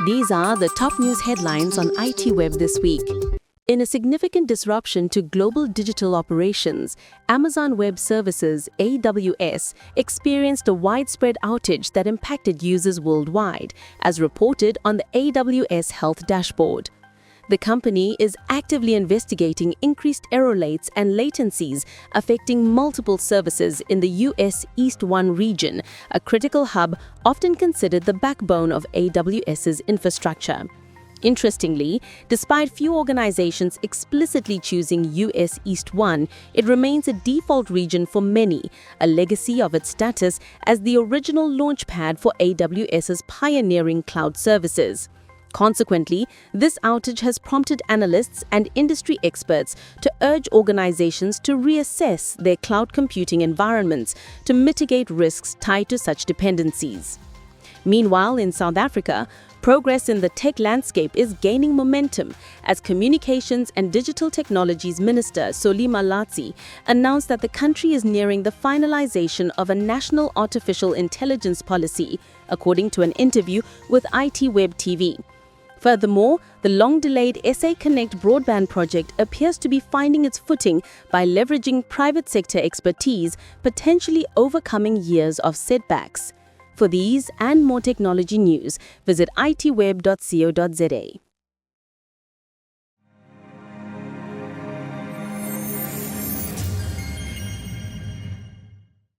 These are the top news headlines on ITWeb this week. In a significant disruption to global digital operations, Amazon Web Services (AWS) experienced a widespread outage that impacted users worldwide, as reported on the AWS Health dashboard. The company is actively investigating increased error rates and latencies affecting multiple services in the US East 1 region, a critical hub often considered the backbone of AWS's infrastructure. Interestingly, despite few organizations explicitly choosing US East 1, it remains a default region for many, a legacy of its status as the original launchpad for AWS's pioneering cloud services. Consequently, this outage has prompted analysts and industry experts to urge organizations to reassess their cloud computing environments to mitigate risks tied to such dependencies. Meanwhile, in South Africa, progress in the tech landscape is gaining momentum as Communications and Digital Technologies Minister Solima Latsi announced that the country is nearing the finalization of a national artificial intelligence policy, according to an interview with ITWeb TV. Furthermore, the long-delayed SA Connect broadband project appears to be finding its footing by leveraging private sector expertise, potentially overcoming years of setbacks. For these and more technology news, visit itweb.co.za.